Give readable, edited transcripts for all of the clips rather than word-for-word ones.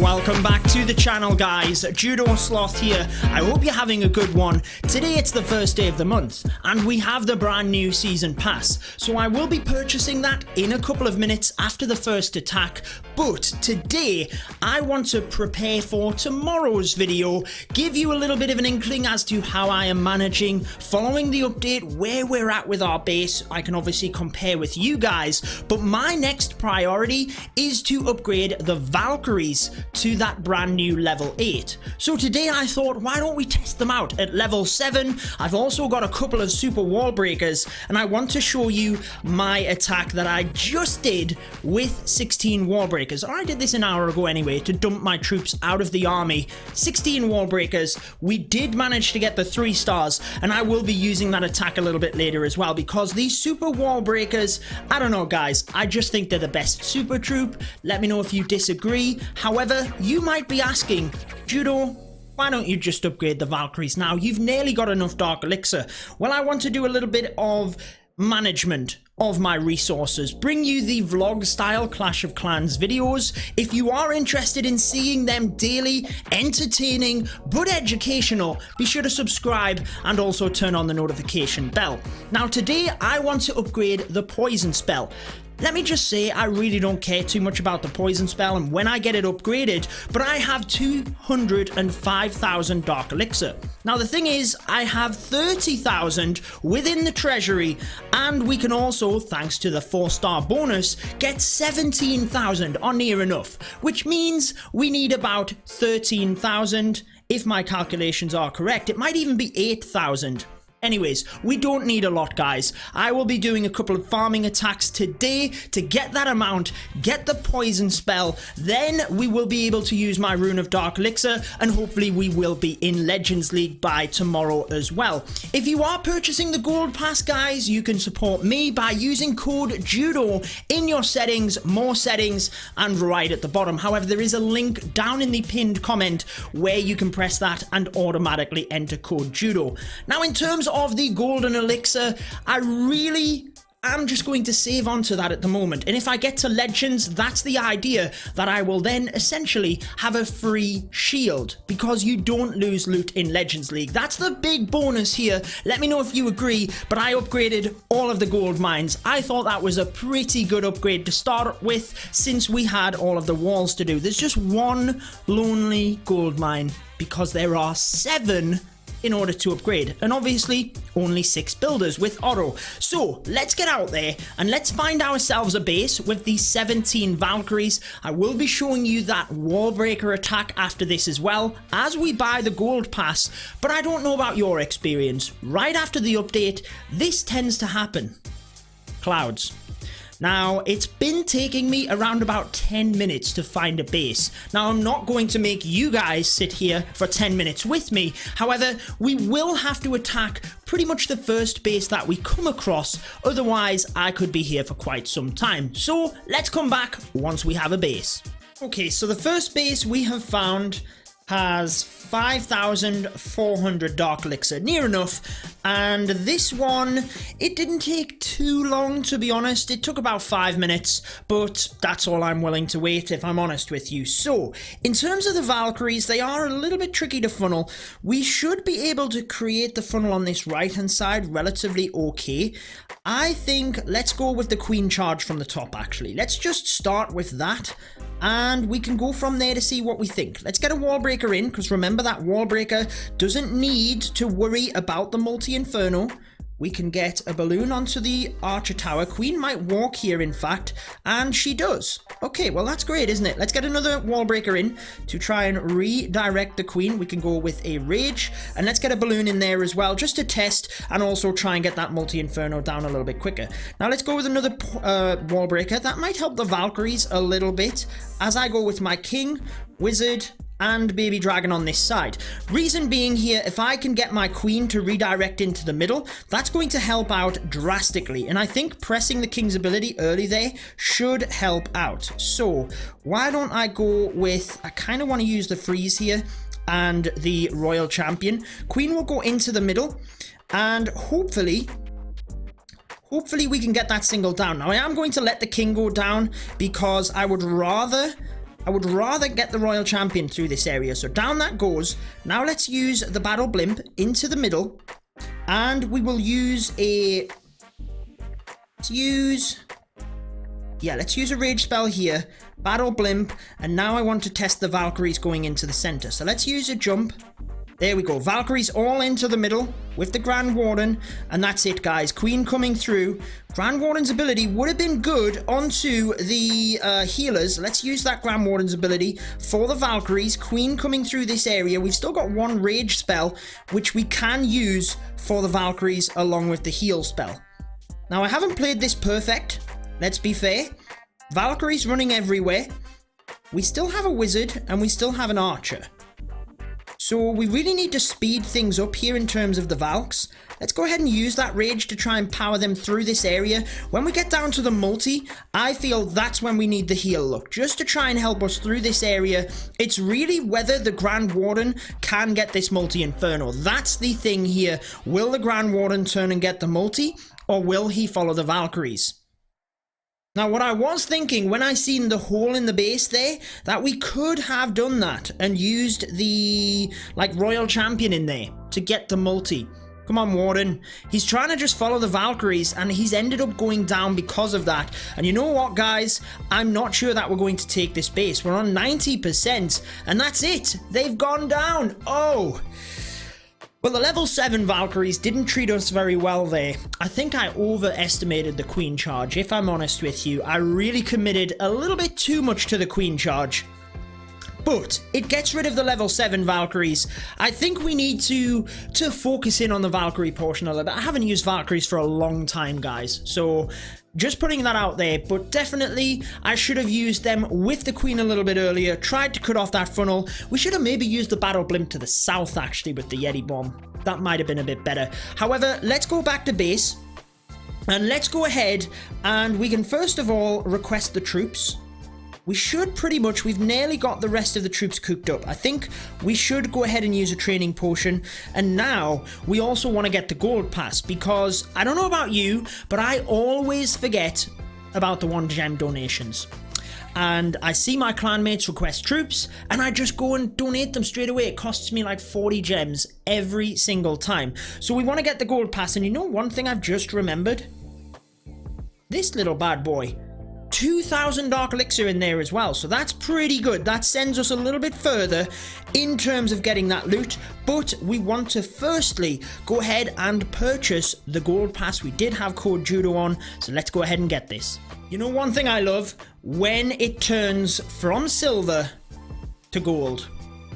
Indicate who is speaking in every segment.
Speaker 1: Welcome back to the channel, guys. Judo Sloth here. I hope you're having a good one. Today it's the first day of the month and we have the brand new season pass, so I will be purchasing that in a couple of minutes after the first attack. But today I want to prepare for tomorrow's video, give you a little bit of an inkling as to how I am managing following the update, where we're at with our base. I can obviously compare with you guys, but my next priority is to upgrade the Valkyries to that brand new level 8. So today I thought, why don't we test them out at level 7? I've also got a couple of super wall breakers and I want to show you my attack that I just did with 16 wall breakers. I did this an hour ago anyway to dump my troops out of the army. 16 wall breakers. We did manage to get the 3 stars and I will be using that attack a little bit later as well, because these super wall breakers, I don't know guys, I just think they're the best super troop. Let me know if you disagree. However, you might be asking, Judo, why don't you just upgrade the Valkyries now? You've nearly got enough Dark Elixir. Well, I want to do a little bit of management of my resources, bring you the vlog style Clash of Clans videos. If you are interested in seeing them daily, entertaining but educational, be sure to subscribe and also turn on the notification bell. Now today I want to upgrade the poison spell. Let me just say, I really don't care too much about the poison spell and when I get it upgraded, but I have 205,000 Dark Elixir. Now the thing is, I have 30,000 within the Treasury, and we can also, thanks to the 4-star bonus, get 17,000 or near enough, which means we need about 13,000. If my calculations are correct, it might even be 8,000. Anyways, we don't need a lot, guys. I will be doing a couple of farming attacks today to get that amount, get the poison spell, then we will be able to use my Rune of Dark Elixir, and hopefully we will be in Legends League by tomorrow as well. If you are purchasing the Gold Pass, guys, you can support me by using code JUDO in your settings, more settings, and right at the bottom. However, there is a link down in the pinned comment where you can press that and automatically enter code JUDO. Now, in terms of the golden elixir, I really am just going to save onto that at the moment, and if I get to legends, that's the idea, that I will then essentially have a free shield, because you don't lose loot in Legends League. That's the big bonus here. Let me know if you agree, but I upgraded all of the gold mines. I thought that was a pretty good upgrade to start with, since we had all of the walls to do. There's just one lonely gold mine because there are 7 in order to upgrade, and obviously only 6 builders with auto. So let's get out there and let's find ourselves a base with the 17 Valkyries. I will be showing you that wall breaker attack after this as well, as we buy the gold pass. But I don't know about your experience. Right after the update, this tends to happen. Clouds. Now, it's been taking me around about 10 minutes to find a base. Now, I'm not going to make you guys sit here for 10 minutes with me. However, we will have to attack pretty much the first base that we come across. Otherwise, I could be here for quite some time. So, let's come back once we have a base. Okay, so the first base we have found has 5,400 Dark Elixir, near enough, and this one, it didn't take too long, to be honest. It took about 5 minutes, but that's all I'm willing to wait, if I'm honest with you. So, in terms of the Valkyries, they are a little bit tricky to funnel. We should be able to create the funnel on this right-hand side relatively okay. I think let's go with the Queen Charge from the top, actually. Let's just start with that, and we can go from there to see what we think. Let's get a wall breaker in, because remember that wall breaker doesn't need to worry about the multi-inferno. We can get a balloon onto the archer tower. Queen might walk here, in fact, and she does. Okay, well, that's great, isn't it? Let's get another wall breaker in to try and redirect the queen. We can go with a rage, and let's get a balloon in there as well, just to test and also try and get that multi-inferno down a little bit quicker. Now, let's go with another wall breaker. That might help the Valkyries a little bit as I go with my king, wizard, and baby dragon on this side. Reason being here, if I can get my queen to redirect into the middle, that's going to help out drastically, and I think pressing the king's ability early there should help out. So why don't I go with, I kind of want to use the freeze here and the royal champion. Queen will go into the middle, and hopefully we can get that single down. Now I am going to let the king go down because I would rather I would rather get the Royal Champion through this area. So down that goes. Now let's use the Battle Blimp into the middle. And we will use a... Let's use a Rage spell here. Battle Blimp. And now I want to test the Valkyries going into the center. So let's use a jump. There we go. Valkyries all into the middle with the Grand Warden. And that's it, guys. Queen coming through. Grand Warden's ability would have been good onto the healers. Let's use that Grand Warden's ability for the Valkyries. Queen coming through this area. We've still got one Rage spell, which we can use for the Valkyries along with the heal spell. Now, I haven't played this perfect. Let's be fair. Valkyries running everywhere. We still have a wizard and we still have an archer. So we really need to speed things up here in terms of the Valks. Let's go ahead and use that Rage to try and power them through this area. When we get down to the multi, I feel that's when we need the heal look. Just to try and help us through this area. It's really whether the Grand Warden can get this multi-inferno. That's the thing here. Will the Grand Warden turn and get the multi? Or will he follow the Valkyries? Now, what I was thinking when I seen the hole in the base there, that we could have done that and used the, Royal Champion in there to get the multi. Come on, Warden. He's trying to just follow the Valkyries, and he's ended up going down because of that. And you know what, guys? I'm not sure that we're going to take this base. We're on 90%, and that's it. They've gone down. Oh. Well, the level 7 Valkyries didn't treat us very well there. I think I overestimated the Queen charge, if I'm honest with you. I really committed a little bit too much to the Queen charge. But it gets rid of the level 7 Valkyries. I think we need to focus in on the Valkyrie portion a little bit. I haven't used Valkyries for a long time, guys. So just putting that out there. But definitely, I should have used them with the Queen a little bit earlier. Tried to cut off that funnel. We should have maybe used the Battle Blimp to the south, actually, with the Yeti Bomb. That might have been a bit better. However, let's go back to base. And let's go ahead and we can first of all request the troops. We should we've nearly got the rest of the troops cooked up. I think we should go ahead and use a training potion. And now we also want to get the gold pass because I don't know about you, but I always forget about the 1 gem donations. And I see my clanmates request troops and I just go and donate them straight away. It costs me like 40 gems every single time. So we want to get the gold pass. And you know one thing I've just remembered? This little bad boy. 2,000 Dark Elixir in there as well, so that's pretty good. That sends us a little bit further in terms of getting that loot, but we want to firstly go ahead and purchase the gold pass. We did have code Judo on, so let's go ahead and get this. You know one thing I love? When it turns from silver to gold.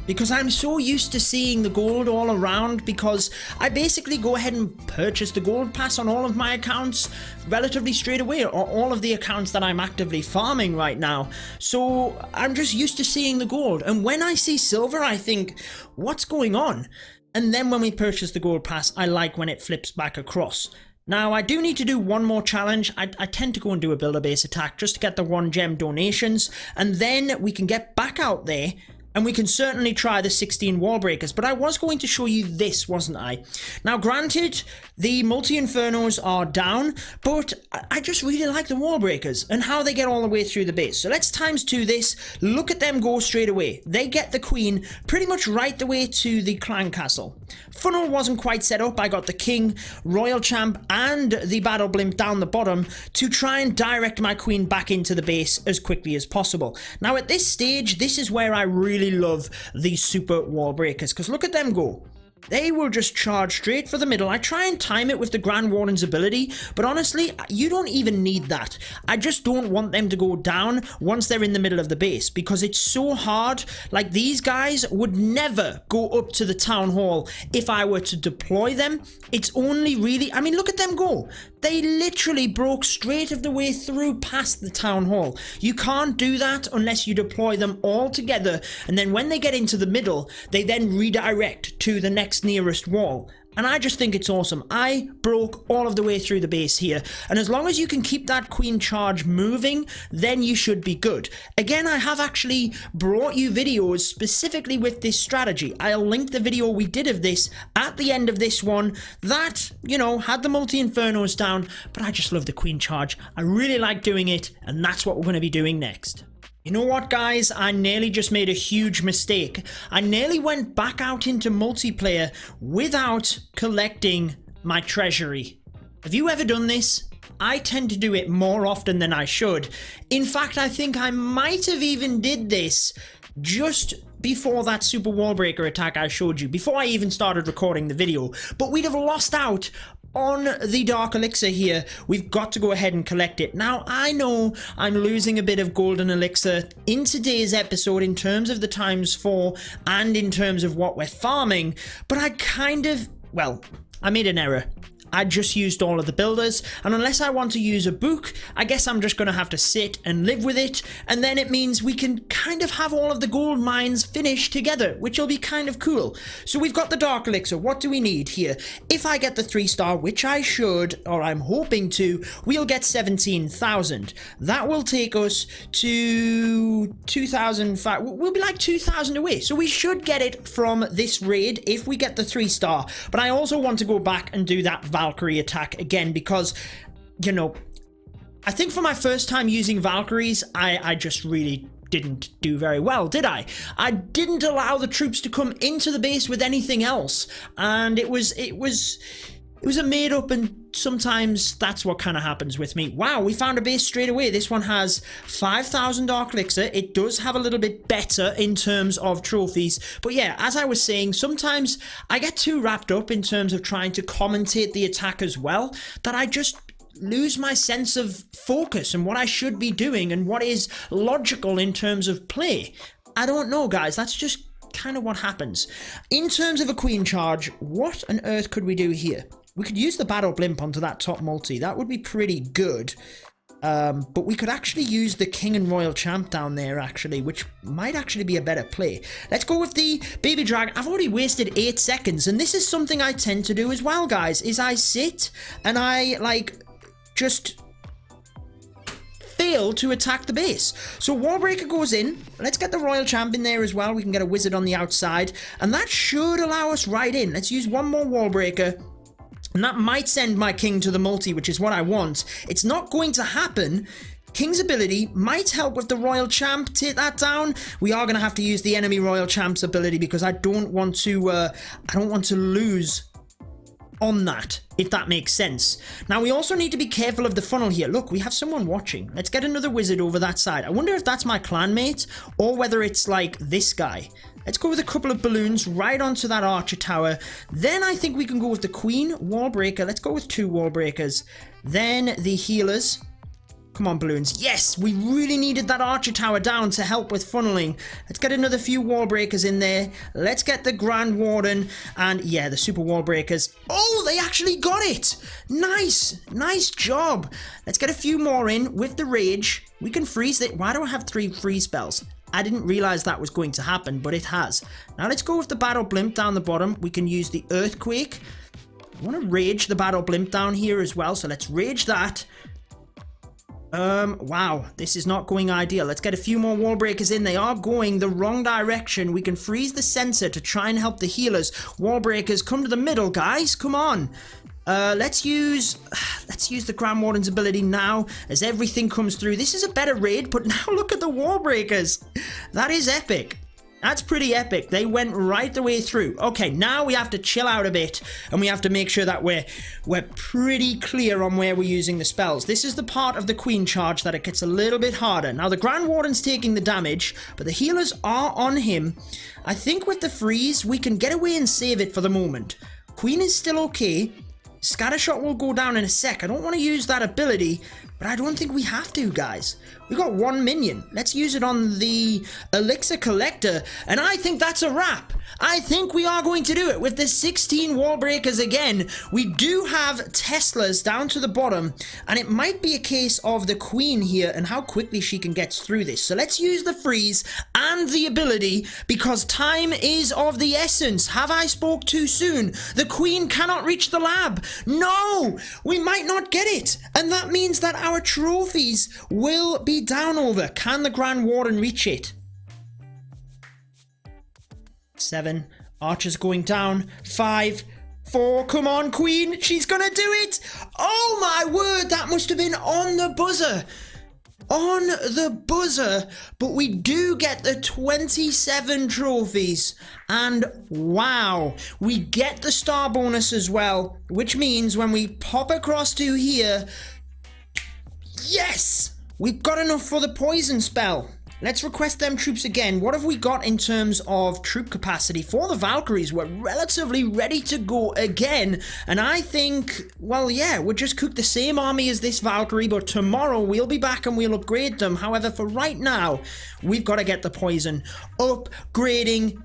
Speaker 1: Because I'm so used to seeing the gold all around because I basically go ahead and purchase the gold pass on all of my accounts relatively straight away, or all of the accounts that I'm actively farming right now. So I'm just used to seeing the gold. And when I see silver, I think, what's going on? And then when we purchase the gold pass, I like when it flips back across. Now, I do need to do one more challenge. I tend to go and do a builder base attack just to get the 1 gem donations. And then we can get back out there. And we can certainly try the 16 wall breakers, but I was going to show you this, wasn't I? Now, granted, the multi-infernos are down, but I just really like the wall breakers and how they get all the way through the base. So let's ×2 this. Look at them go straight away. They get the Queen pretty much right the way to the clan castle. Funnel wasn't quite set up. I got the King, Royal Champ, and the Battle Blimp down the bottom to try and direct my Queen back into the base as quickly as possible. Now, at this stage, this is where I really love these super wall breakers, because look at them go. They will just charge straight for the middle. I try and time it with the Grand Warden's ability, but honestly, you don't even need that. I just don't want them to go down once they're in the middle of the base, because it's so hard. Like, these guys would never go up to the town hall if I were to deploy them. It's only really, I mean, look at them go. They literally broke straight of the way through past the town hall. You can't do that unless you deploy them all together, and then when they get into the middle, they then redirect to the next nearest wall. And I just think it's awesome. I broke all of the way through the base here. And as long as you can keep that Queen charge moving, then you should be good. Again, I have actually brought you videos specifically with this strategy. I'll link the video we did of this at the end of this one that, you know, had the multi-infernos down. But I just love the Queen charge. I really like doing it. And that's what we're going to be doing next. You know what, guys? I nearly just made a huge mistake. I nearly went back out into multiplayer without collecting my treasury. Have you ever done this? I tend to do it more often than I should. In fact, I think I might have even did this just before that super wall breaker attack I showed you, before I even started recording the video. But we'd have lost out on the dark elixir here. We've got to go ahead and collect it. Now, I know I'm losing a bit of golden elixir in today's episode in terms of the ×4 and in terms of what we're farming, but I made an error. I just used all of the builders, and unless I want to use a book, I guess I'm just going to have to sit and live with it, and then it means we can kind of have all of the gold mines finished together, which will be kind of cool. So we've got the dark elixir. What do we need here? If I get the 3-star, which I should, or I'm hoping to, we'll get 17,000. That will take us to 2,005. We'll be like 2,000 away, so we should get it from this raid if we get the 3-star. But I also want to go back and do that Valkyrie attack again because, you know, I think for my first time using Valkyries, I just really didn't do very well, did I? I didn't allow the troops to come into the base with anything else, and it was a made up, and sometimes that's what kind of happens with me. Wow, we found a base straight away. This one has 5,000 dark elixir. It does have a little bit better in terms of trophies. But yeah, as I was saying, sometimes I get too wrapped up in terms of trying to commentate the attack as well, that I just lose my sense of focus and what I should be doing and what is logical in terms of play. I don't know, guys. That's just kind of what happens. In terms of a queen charge, what on earth could we do here? We could use the battle blimp onto that top multi. That would be pretty good. But we could actually use the king and royal champ down there, actually, which might actually be a better play. Let's go with the baby dragon. I've already wasted 8 seconds, and this is something I tend to do as well, guys, is I sit and I, like, just fail to attack the base. So Wallbreaker goes in. Let's get the royal champ in there as well. We can get a wizard on the outside, and that should allow us right in. Let's use one more Wallbreaker. And that might send my king to the multi, which is what I want. It's not going to happen. King's ability might help with the royal champ. Take that down. We are going to have to use the enemy royal champ's ability because I don't want to lose on that, if that makes sense. Now, we also need to be careful of the funnel here. Look, we have someone watching. Let's get another wizard over that side. I wonder if that's my clanmate or whether it's like this guy. Let's go with a couple of balloons right onto that archer tower. Then I think we can go with the queen, wall breaker. Let's go with 2 wall breakers. Then the healers. Come on, balloons. Yes, we really needed that archer tower down to help with funneling. Let's get another few wall breakers in there. Let's get the grand warden and, yeah, the super wall breakers. Oh, they actually got it. Nice. Nice job. Let's get a few more in with the rage. We can freeze it. Why do I have 3 freeze spells? I didn't realize that was going to happen, but it has. Now let's go with the battle blimp down the bottom. We can use the earthquake. I want to rage the battle blimp down here as well, so let's rage that. Wow, this is not going ideal. Let's get a few more wall breakers in. They are going the wrong direction. We can freeze the sensor to try and help the healers. Wall breakers, come to the middle, guys. Come on. Let's use the Grand Warden's ability now as everything comes through. This is a better raid, but now look at the wall breakers. That is epic. That's pretty epic. They went right the way through. Okay, now we have to chill out a bit and we have to make sure that we're pretty clear on where we're using the spells. This is the part of the queen charge that it gets a little bit harder. Now the Grand Warden's taking the damage, but the healers are on him. I think with the freeze, we can get away and save it for the moment. Queen is still okay. Scattershot will go down in a sec. I don't want to use that ability, but I don't think we have to, guys. We got 1 minion. Let's use it on the elixir collector, and I think that's a wrap. I think we are going to do it with the 16 wall breakers again. We do have Teslas down to the bottom, and it might be a case of the queen here and how quickly she can get through this. So let's use the freeze and the ability because time is of the essence. Have I spoke too soon? The queen cannot reach the lab. No, we might not get it, and that means that our trophies will be down over. Can the Grand Warden reach it? 7. Archers going down. 5, 4. Come on, queen. She's gonna do it. Oh my word, that must have been on the buzzer. on the buzzer, but we do get the 27 trophies. And wow, we get the star bonus as well, which means when we pop across to here, yes, we've got enough for the poison spell. Let's request them troops again. What have we got in terms of troop capacity for the Valkyries? We're relatively ready to go again. And I think, well, yeah, we'll just cook the same army as this Valkyrie, but tomorrow we'll be back and we'll upgrade them. However, for right now, we've got to get the poison. Upgrading.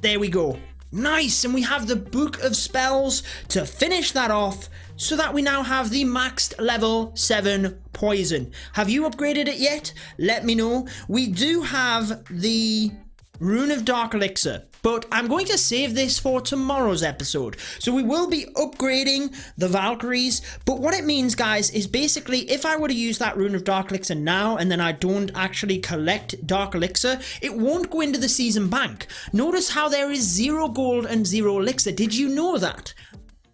Speaker 1: There we go. Nice, and we have the Book of Spells to finish that off, so that we now have the maxed level 7 poison. Have you upgraded it yet? Let me know. We do have the Rune of Dark Elixir, but I'm going to save this for tomorrow's episode. So we will be upgrading the Valkyries, but what it means, guys, is basically if I were to use that Rune of Dark Elixir now and then I don't actually collect Dark Elixir, it won't go into the season bank. Notice how there is 0 gold and 0 elixir. Did you know that?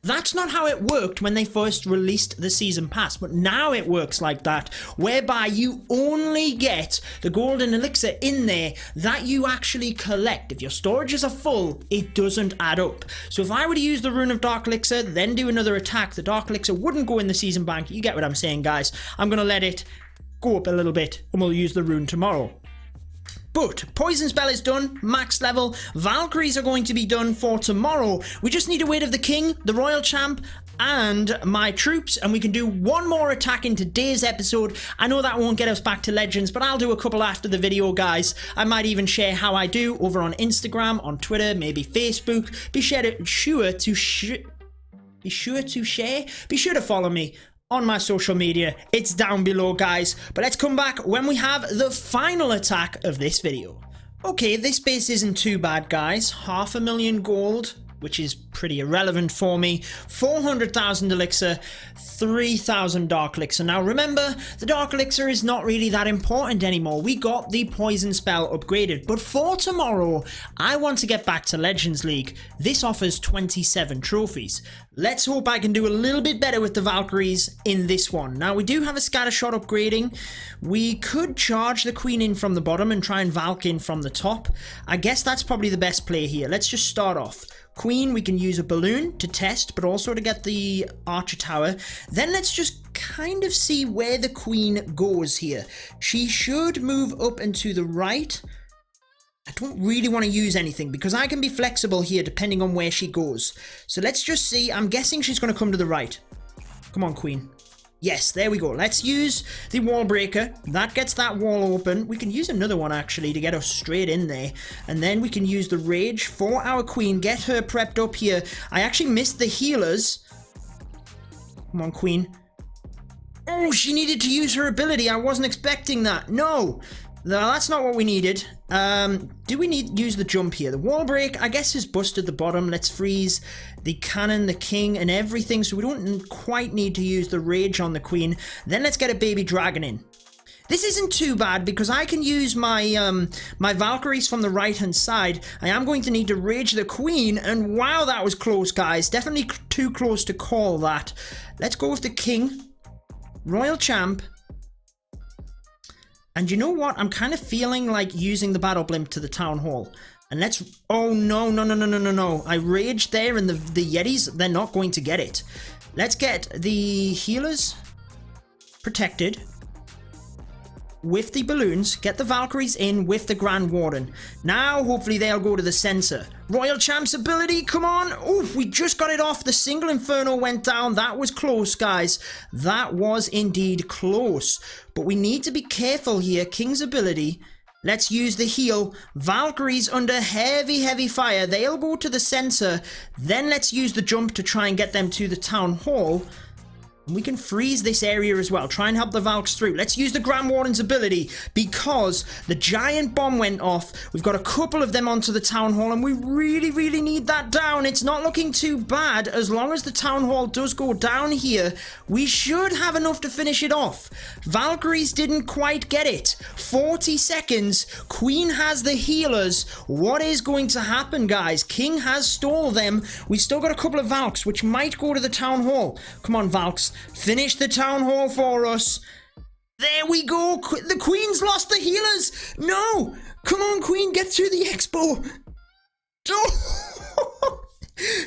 Speaker 1: That's not how it worked when they first released the season pass, but now it works like that, whereby you only get the golden elixir in there that you actually collect. If your storages are full, it doesn't add up. So if I were to use the Rune of Dark Elixir, then do another attack, the Dark Elixir wouldn't go in the season bank. You get what I'm saying, guys. I'm going to let it go up a little bit, and we'll use the rune tomorrow. But poison spell is done, max level. Valkyries are going to be done for tomorrow. We just need a weight of the king, the royal champ, and my troops, and we can do one more attack in today's episode. I know that won't get us back to legends, but I'll do a couple after the video, guys. I might even share how I do over on Instagram, on Twitter, maybe Facebook. Be sure to follow me on my social media. It's down below, guys. But let's come back when we have the final attack of this video. Okay, this base isn't too bad, guys. 500,000 gold, which is pretty irrelevant for me. 400,000 elixir, 3,000 dark elixir. Now remember, the dark elixir is not really that important anymore. We got the poison spell upgraded, but for tomorrow, I want to get back to Legends League. This offers 27 trophies. Let's hope I can do a little bit better with the Valkyries in this one. Now we do have a scatter shot upgrading. We could charge the queen in from the bottom and try and Valk in from the top. I guess that's probably the best play here. Let's just start off. Queen, we can use a balloon to test, but also to get the archer tower. Then let's just kind of see where the queen goes here. She should move up and to the right. I don't really want to use anything because I can be flexible here depending on where she goes. So let's just see. I'm guessing she's going to come to the right. Come on, queen. Yes, there we go. Let's use the wall breaker. That gets that wall open. We can use another one, actually, to get us straight in there. And then we can use the rage for our queen. Get her prepped up here. I actually missed the healers. Come on, queen. Oh, she needed to use her ability. I wasn't expecting that. No, that's not what we needed. Do we use the jump here? The wall break, I guess, is busted the bottom. Let's freeze the cannon, the king, and everything. So we don't quite need to use the rage on the queen. Then let's get a baby dragon in. This isn't too bad because I can use my my Valkyries from the right hand side. I am going to need to rage the queen, and wow, that was close, guys. Definitely too close to call that. Let's go with the king, royal champ. And you know what? I'm kind of feeling like using the battle blimp to the town hall. And let's... Oh, no. I raged there, and the Yetis, they're not going to get it. Let's get the healers protected with the balloons. Get the Valkyries in with the Grand Warden. Now, hopefully, they'll go to the center. Royal Champ's ability, come on. Oh, we just got it off. The single Inferno went down. That was close, guys. That was indeed close. But we need to be careful here. King's ability. Let's use the heal. Valkyries under heavy fire. They'll go to the center. Then let's use the jump to try and get them to the town hall. We can freeze this area as well. Try and help the Valks through. Let's use the Grand Warden's ability because the giant bomb went off. We've got a couple of them onto the town hall and we really need that down. It's not looking too bad. As long as the town hall does go down here, we should have enough to finish it off. Valkyries didn't quite get it. 40 seconds. Queen has the healers. What is going to happen, guys? King has stole them. We've still got a couple of Valks which might go to the town hall. Come on, Valks. Finish the town hall for us. There we go. The Queen's lost the healers. No. Come on, Queen. Get through the expo. Oh.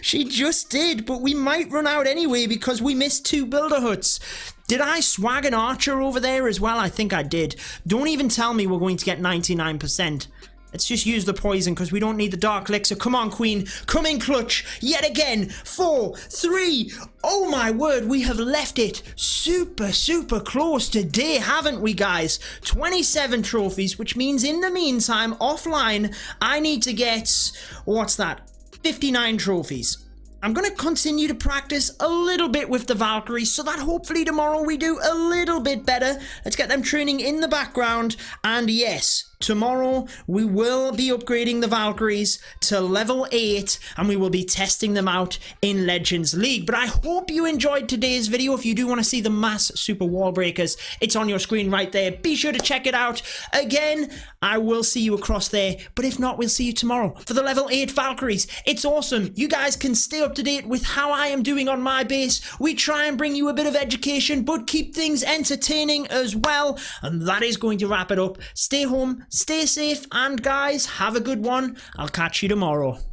Speaker 1: She just did, but we might run out anyway because we missed 2 builder huts. Did I swag an archer over there as well? I think I did. Don't even tell me we're going to get 99%. Let's just use the poison because we don't need the dark elixir. Come on, Queen. Come in clutch. Yet again. 4, 3. Oh my word. We have left it super, super close today, haven't we, guys? 27 trophies, which means in the meantime, offline, I need to get... What's that? 59 trophies. I'm going to continue to practice a little bit with the Valkyries so that hopefully tomorrow we do a little bit better. Let's get them training in the background. And yes, tomorrow we will be upgrading the Valkyries to level 8 and we will be testing them out in Legends League. But I hope you enjoyed today's video. If you do want to see the mass super wall breakers, it's on your screen right there. Be sure to check it out. Again, I will see you across there. But if not, we'll see you tomorrow for the level 8 Valkyries. It's awesome. You guys can stay up to date with how I am doing on my base. We try and bring you a bit of education, but keep things entertaining as well. And that is going to wrap it up. Stay home, stay safe, and guys, have a good one. I'll catch you tomorrow.